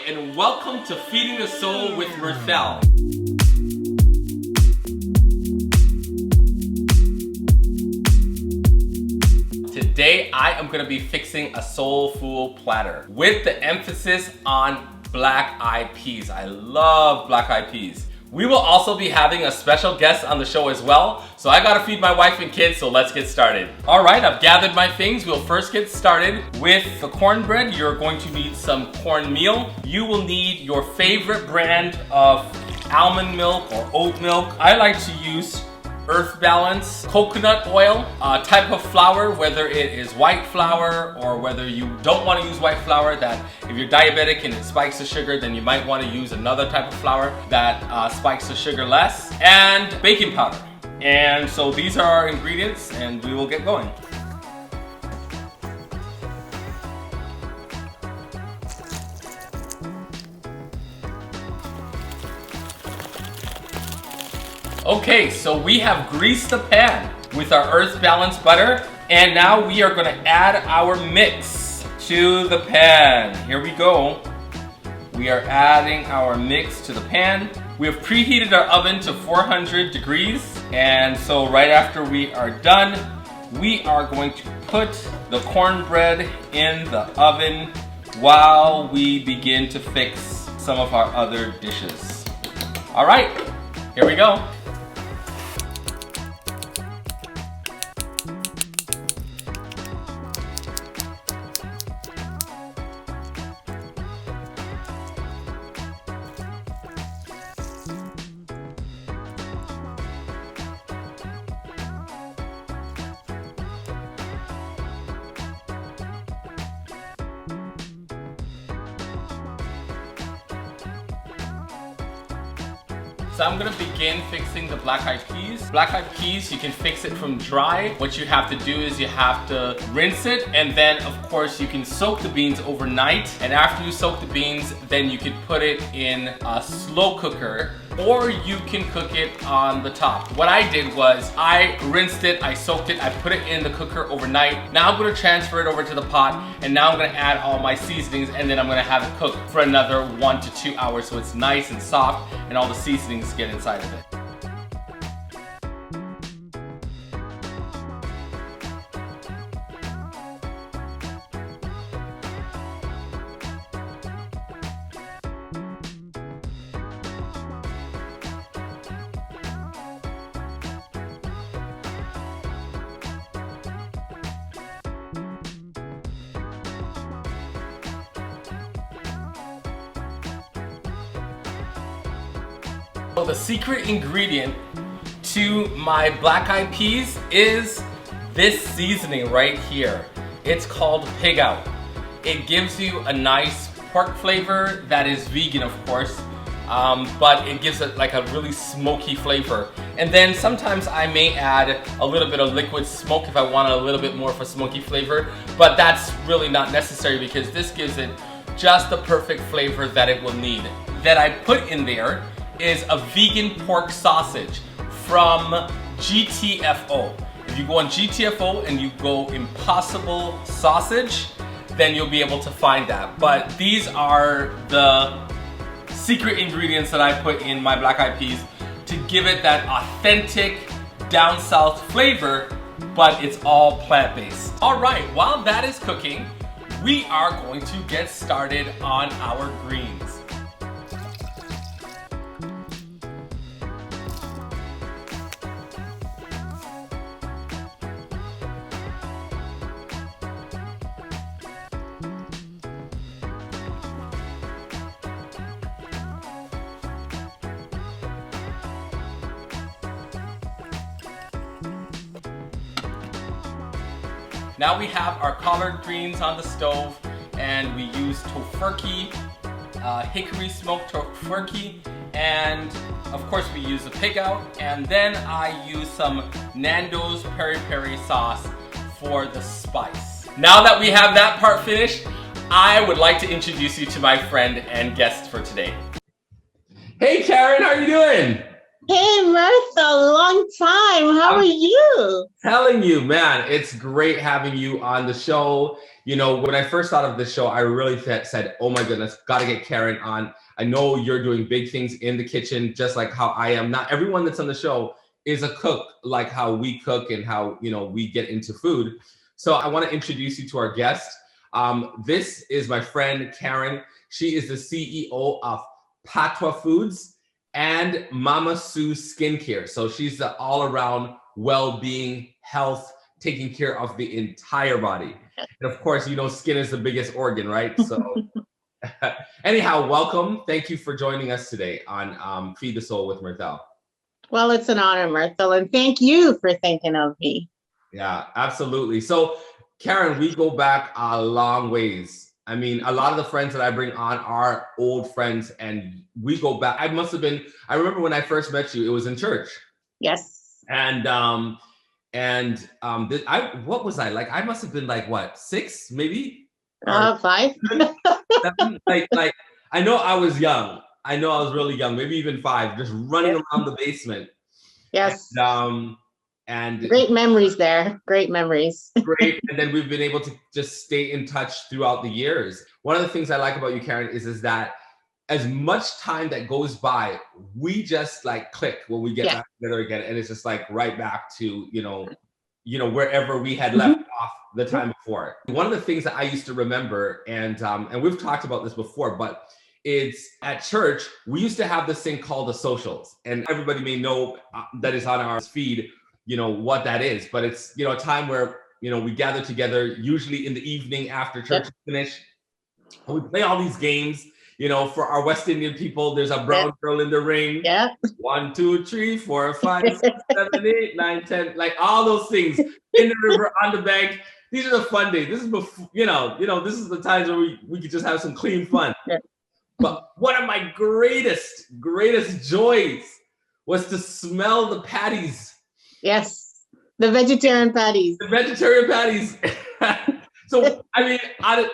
and welcome to Feeding the Soul with Mirthell. Today I am going to be fixing a soulful platter with the emphasis on black-eyed peas. I love black-eyed peas. We will also be having a special guest on the show as well, so I gotta feed my wife and kids, so let's get started. Alright, I've gathered my things. We'll first get started with the cornbread. You're going to need some cornmeal. You will need your favorite brand of almond milk or oat milk. I like to use Earth Balance coconut oil, type of flour, whether it is white flour or whether you don't want to use white flour, that if you're diabetic and it spikes the sugar, then you might want to use another type of flour that spikes the sugar less, and baking powder. And so these are our ingredients and we will get going. Okay, so we have greased the pan with our Earth Balance butter, and now we are going to add our mix to the pan. Here we go. We are adding our mix to the pan. We have preheated our oven to 400 degrees, and so right after we are done, we are going to put the cornbread in the oven while we begin to fix some of our other dishes. All right, here we go. So I'm gonna begin fixing the black-eyed peas. Black-eyed peas, you can fix it from dry. What you have to do is you have to rinse it, and then of course you can soak the beans overnight. And after you soak the beans, then you can put it in a slow cooker, or you can cook it on the top. What I did was I rinsed it, I soaked it, I put it in the cooker overnight. Now I'm gonna transfer it over to the pot, and now I'm gonna add all my seasonings, and then I'm gonna have it cooked for another 1 to 2 hours so it's nice and soft and all the seasonings get inside of it. So the secret ingredient to my black-eyed peas is this seasoning right here. It's called Pig Out. It gives you a nice pork flavor that is vegan, of course, but it gives it like a really smoky flavor. And then sometimes I may add a little bit of liquid smoke if I want a little bit more of a smoky flavor, but that's really not necessary because this gives it just the perfect flavor that it will need. That I put in there is a vegan pork sausage from GTFO. If you go on GTFO and you go Impossible Sausage, then you'll be able to find that. But these are the secret ingredients that I put in my black-eyed peas to give it that authentic down south flavor, but it's all plant-based. All right, while that is cooking, we are going to get started on our greens. Now we have our collard greens on the stove, and we use tofurkey, hickory smoked tofurkey, and of course we use the Pig Out, and then I use some Nando's peri peri sauce for the spice. Now that we have that part finished, I would like to introduce you to my friend and guest for today. Hey Karen, how are you doing? Hey, Mirthell, long time. How are I'm you? telling you, man, it's great having you on the show. You know, when I first thought of the show, I really said, oh my goodness, got to get Karen on. I know you're doing big things in the kitchen, just like how I am. Not everyone that's on the show is a cook, like how we cook and how, we get into food. So I want to introduce you to our guest. This is my friend, Karen. She is the CEO of Patwa Foods and Mama Sue Skincare. So she's the all-around well-being, health, taking care of the entire body. And of course, skin is the biggest organ, right? So anyhow, welcome. Thank you for joining us today on Feed the Soul with Mirthell. Well, it's an honor, Mirthell, and thank you for thinking of me. Yeah, absolutely. So Karen, we go back a long ways. I mean, a lot of the friends that I bring on are old friends, and we go back. I remember when I first met you, it was in church. Yes. What was I like? I must have been like, what, 6 maybe? 5. 7? Like I know I was young. I know I was really young, maybe even 5, just running around the basement. Yes. And great memories there. Great memories. Great. And then we've been able to just stay in touch throughout the years. One of the things I like about you, Karen, is that as much time that goes by, we just like click when we get back together again. And it's just like right back to, wherever we had left off the time before. One of the things that I used to remember, and we've talked about this before, but it's at church, we used to have this thing called the socials. And everybody may know that is on our feed, what that is, but it's, a time where, we gather together, usually in the evening after church is finished. We play all these games, for our West Indian people, there's a brown girl in the ring. Yeah. 1, 2, 3, 4, 5, 6, 7, 8, 9, 10, like all those things in the river, on the bank. These are the fun days. This is before, this is the times where we could just have some clean fun. Yeah. But one of my greatest joys was to smell the patties. Yes, the vegetarian patties. The vegetarian patties. So, I mean,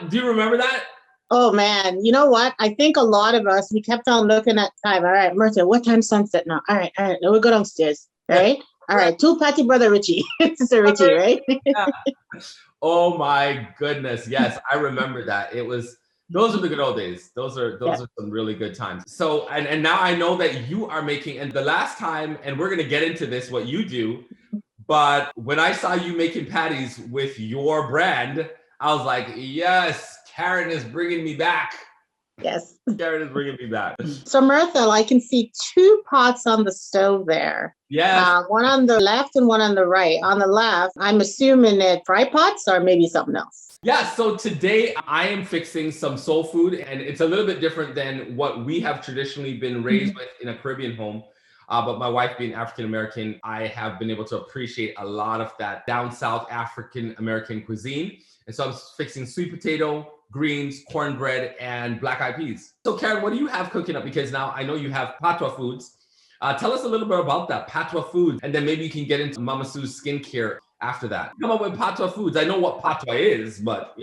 do you remember that? Oh, man. You know what? I think a lot of us, we kept on looking at time. All right, Mirthell, what time's sunset now? All right. Now we'll go downstairs, right? All right, 2 Patty Brother Richie. Sister Richie, right? Yeah. Oh, my goodness. Yes, I remember that. Those are the good old days. Those are some really good times. So, and now I know that you are making, and the last time, and we're going to get into this, what you do, but when I saw you making patties with your brand, I was like, yes, Karen is bringing me back. Yes. Karen is bringing me back. So, Mirthell, I can see 2 pots on the stove there. Yes. One on the left and one on the right. On the left, I'm assuming it fry pots or maybe something else. Yeah, so today I am fixing some soul food, and it's a little bit different than what we have traditionally been raised with in a Caribbean home. But my wife being African-American, I have been able to appreciate a lot of that down south African-American cuisine. And so I'm fixing sweet potato, greens, cornbread, and black-eyed peas. So Karen, what do you have cooking up? Because now I know you have Patwa Foods. Tell us a little bit about that, Patwa Foods, and then maybe you can get into Mama Sue's skincare after that. Come up with Patwa Foods. I know what Patwa is, but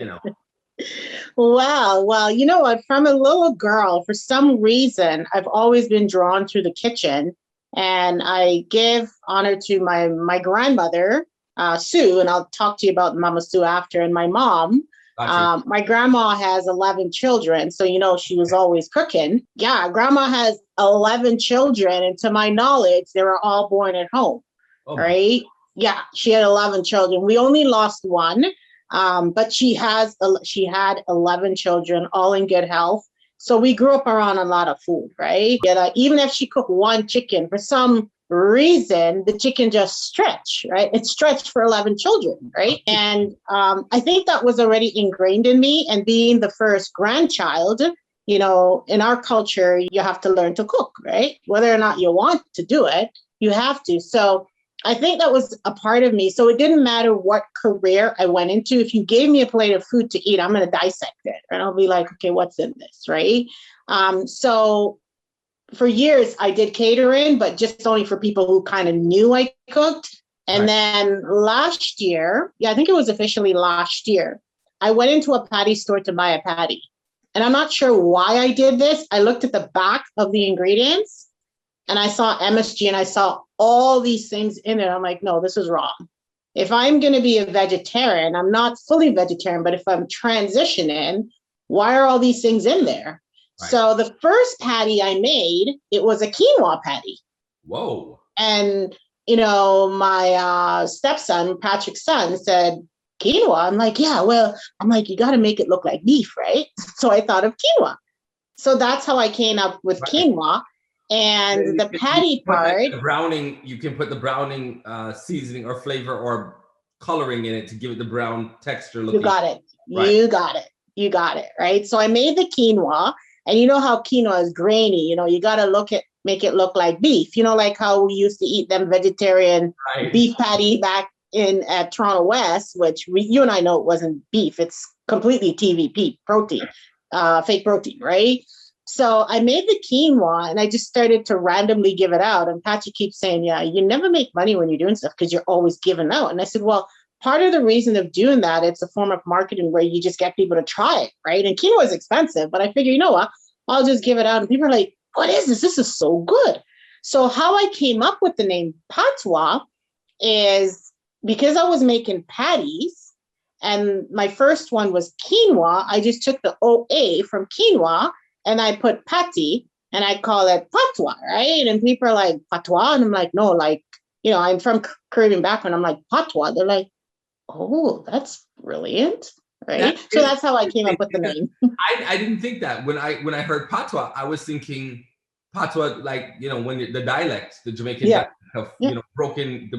Wow. Well, you know what? From a little girl, for some reason, I've always been drawn to the kitchen. And I give honor to my grandmother, Sue, and I'll talk to you about Mama Sue after, and my mom. Gotcha. My grandma has 11 children, so she was always cooking. Yeah, grandma has 11 children, and to my knowledge, they were all born at home, right? Yeah, she had 11 children. We only lost one, but she had 11 children, all in good health. So we grew up around a lot of food, right? Yeah, even if she cooked one chicken, for some reason, the chicken just stretched, right? It stretched for 11 children, right? And I think that was already ingrained in me. And being the first grandchild, in our culture, you have to learn to cook, right? Whether or not you want to do it, you have to. So I think that was a part of me. So it didn't matter what career I went into. If you gave me a plate of food to eat, I'm going to dissect it. And I'll be like, okay, what's in this, right? So for years, I did catering, but just only for people who kind of knew I cooked. And then last year, I think it was officially last year, I went into a patty store to buy a patty. And I'm not sure why I did this. I looked at the back of the ingredients. and I saw MSG and I saw all these things in it. I'm like, no, this is wrong. If I'm going to be a vegetarian, I'm not fully vegetarian, but if I'm transitioning, why are all these things in there? Right. So the first patty I made, it was a quinoa patty. Whoa. And, my stepson, Patrick's son, said, quinoa? I'm like, yeah, well, I'm like, you got to make it look like beef, right? So I thought of quinoa. So that's how I came up with quinoa. And the patty part. Like the browning, you can put the browning seasoning or flavor or coloring in it to give it the brown texture. You got it. Right. You got it. You got it. Right. So I made the quinoa, and you know how quinoa is grainy. You got to make it look like beef. Like how we used to eat them vegetarian beef patty back at Toronto West, which you and I know it wasn't beef. It's completely TVP protein, fake protein, right? So I made the quinoa and I just started to randomly give it out. And Patrick keeps saying, yeah, you never make money when you're doing stuff because you're always giving out. And I said, well, part of the reason of doing that, it's a form of marketing where you just get people to try it, right? And quinoa is expensive, but I figure, you know what? I'll just give it out. And people are like, what is this? This is so good. So how I came up with the name Patwa is because I was making patties and my first one was quinoa. I just took the OA from quinoa and I put patty and I call it Patwa, right? And people are like, Patwa? And I'm like, no, like, I'm from Caribbean background. I'm like, Patwa. They're like, oh, that's brilliant, right? So that's how I came up with the name. I didn't think that. When I heard Patwa, I was thinking Patwa, like, when the dialect, the Jamaican dialect of, the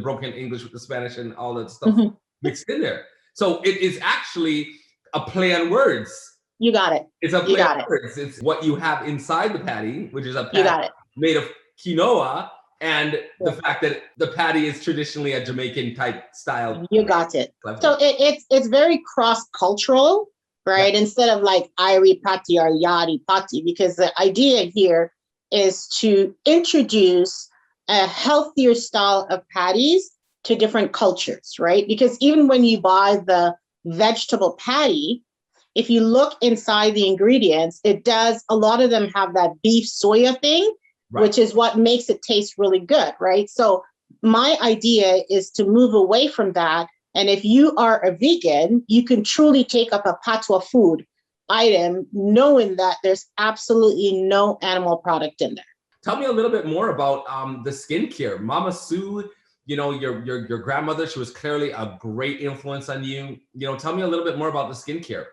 broken English with the Spanish and all that stuff mixed in there. So it is actually a play on words. You got it. It's a play on words. It's what you have inside the patty, which is a patty made of quinoa, and the fact that the patty is traditionally a Jamaican type style. You got it. So it's very cross-cultural, right? Yeah. Instead of like Irie patty or Yadi patty, because the idea here is to introduce a healthier style of patties to different cultures, right? Because even when you buy the vegetable patty, if you look inside the ingredients, a lot of them have that beef soya thing, which is what makes it taste really good, right? So my idea is to move away from that. And if you are a vegan, you can truly take up a Patwa food item, knowing that there's absolutely no animal product in there. Tell me a little bit more about the skincare. Mama Sue, your grandmother, she was clearly a great influence on you. Tell me a little bit more about the skincare.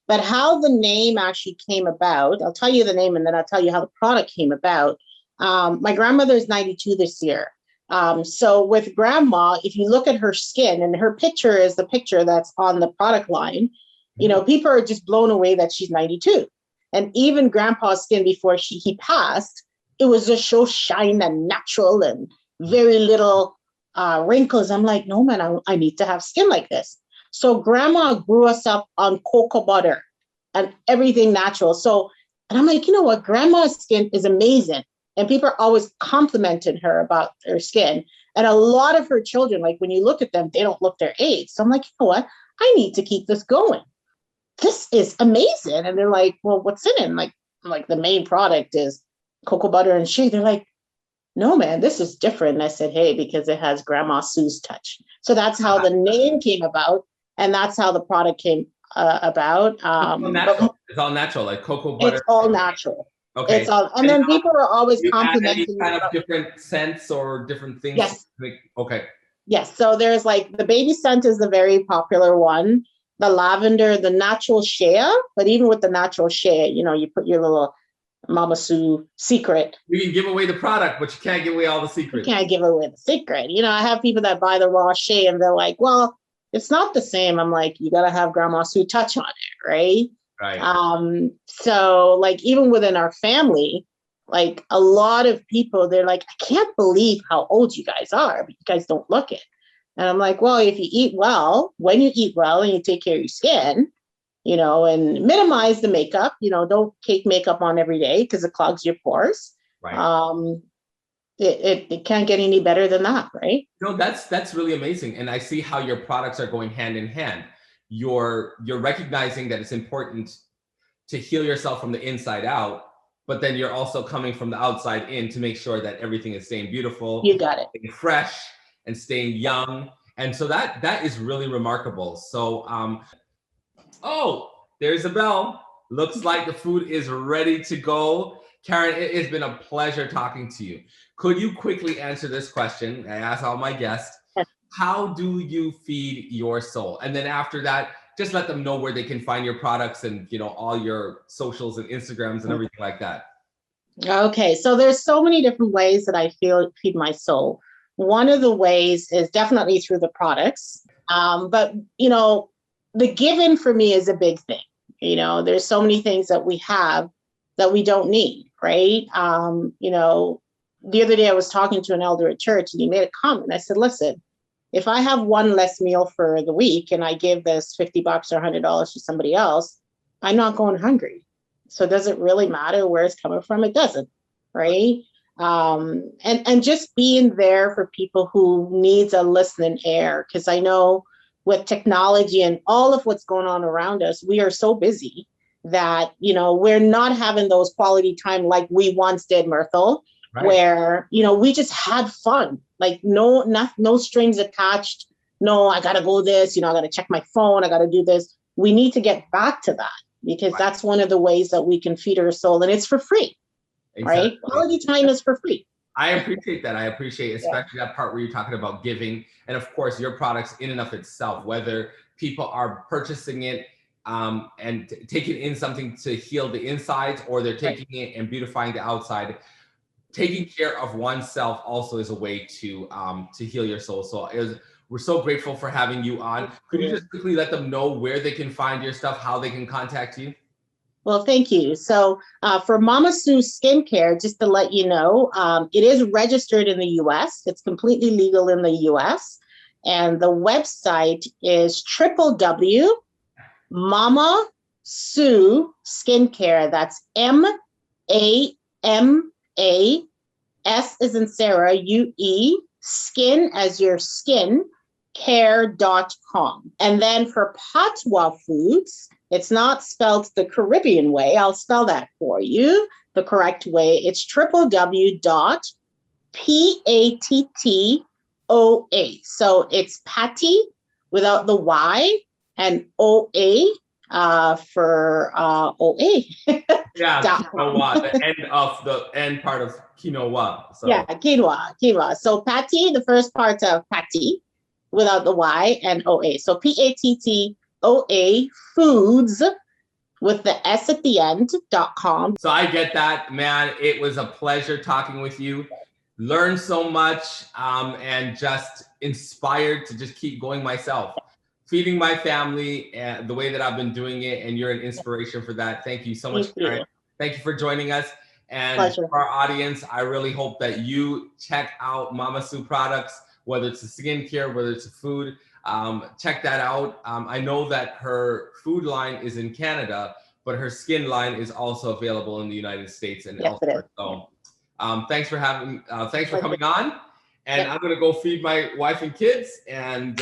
But how the name actually came about, I'll tell you the name and then I'll tell you how the product came about. My grandmother is 92 this year. So with grandma, if you look at her skin, and her picture is the picture that's on the product line, people are just blown away that she's 92. And even grandpa's skin before he passed, it was just so shine and natural and very little wrinkles. I'm like, no, man, I need to have skin like this. So grandma grew us up on cocoa butter and everything natural. And I'm like, you know what? Grandma's skin is amazing. And people are always complimenting her about her skin. And a lot of her children, like when you look at them, they don't look their age. So I'm like, you know what? I need to keep this going. This is amazing. And they're like, well, what's in it? And like the main product is cocoa butter and shea. They're like, no, man, this is different. And I said, hey, because it has Grandma Sue's touch. So that's how the name came about. And that's how the product came about. It's all natural, like cocoa butter. It's all natural. Okay. It's all, and then people are always complimenting any kind of different scents or different things. Yes. Okay. Yes. So there's like the baby scent is the very popular one. The lavender, the natural shea. But even with the natural shea, you put your little Mama Sue secret. You can give away the product, but you can't give away all the secrets. You can't give away the secret. I have people that buy the raw shea and they're like, well, it's not the same. I'm like, you got to have Grandma Sue touch on it, right? Right. So like even within our family, like a lot of people, they're like, I can't believe how old you guys are, but you guys don't look it. And I'm like, well, if you eat well, when you eat well and you take care of your skin, and minimize the makeup, don't take makeup on every day because it clogs your pores. Right. It can't get any better than that, right? That's really amazing. And I see how your products are going hand in hand. You're recognizing that it's important to heal yourself from the inside out but then you're also coming from the outside in to make sure that everything is staying beautiful, You got it. staying fresh, and staying young. And so that is really remarkable. So, oh, there's a bell. Looks like the food is ready to go. Karen, it has been a pleasure talking to you. Could you quickly answer this question? I ask all my guests. How do you feed your soul? And then after that, just let them know where they can find your products and, you know, all your socials and Instagrams and everything like that. Okay, so there's so many different ways that I feed my soul. One of the ways is definitely through the products. But, you know, the giving for me is a big thing. You know, there's so many things that we have that we don't need, right? You know, the other day I was talking to an elder at church and he made a comment. I said, listen, if I have one less meal for the week and I give this $50 or $100 to somebody else, I'm not going hungry. So does it really matter where it's coming from? It doesn't, right? And just being there for people who needs a listening ear, because I know with technology and all of what's going on around us, we are so busy that, you know, we're not having those quality time like we once did, Mirthell, right, where, you know, we just had fun, like no strings attached. No, I got to go this, you know, I got to check my phone. I got to do this. We need to get back to that because that's one of the ways that we can feed our soul, and it's for free, right? Quality time is for free. I appreciate that. I appreciate especially that part where you're talking about giving. And of course, your products in and of itself, whether people are purchasing it and taking in something to heal the insides, or they're taking it and beautifying the outside. Taking care of oneself also is a way to heal your soul. So we're so grateful for having you on. Could you just quickly let them know where they can find your stuff, how they can contact you? Well, thank you. So for Mama Sue Skincare, just to let you know, it is registered in the US. It's completely legal in the US. And the website is www.Mama Sue Skincare. That's MAMA, S as in Sarah, UE, skin as your skin, care.com. And then for Patwa Foods, it's not spelled the Caribbean way. I'll spell that for you the correct way. It's www.PATTOA. So it's Patty without the Y and OA for OA. Yeah, quinoa, the end part of quinoa. So. Yeah, quinoa. So Patty, the first part of Patty without the Y and OA. So PATTOA Foods with the S at the end.com. So I get that, man. It was a pleasure talking with you. Learned so much and just inspired to just keep going myself. Feeding my family and the way that I've been doing it, and you're an inspiration for that. Thank you so much, Karen. Thank you for joining us. And Pleasure. For our audience, I really hope that you check out Mama Sue products, whether it's a skincare, whether it's a food. Check that out. I know that her food line is in Canada, but her skin line is also available in the United States and elsewhere. So thanks for coming on. And I'm gonna go feed my wife and kids, and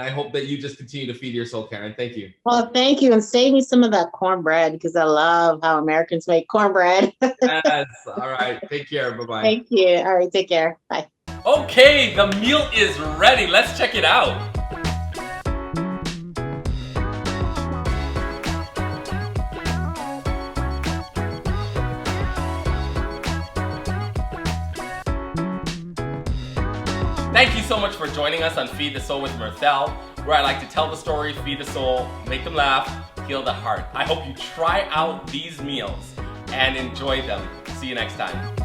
I hope that you just continue to feed your soul, Karen. Thank you. Well, thank you, and save me some of that cornbread because I love how Americans make cornbread. Yes. All right. Take care. Bye-bye. Thank you. All right. Take care. Bye. Okay, the meal is ready. Let's check it out. Thank you so much for joining us on Feed the Soul with Mirthell, where I like to tell the story, feed the soul, make them laugh, heal the heart. I hope you try out these meals and enjoy them. See you next time.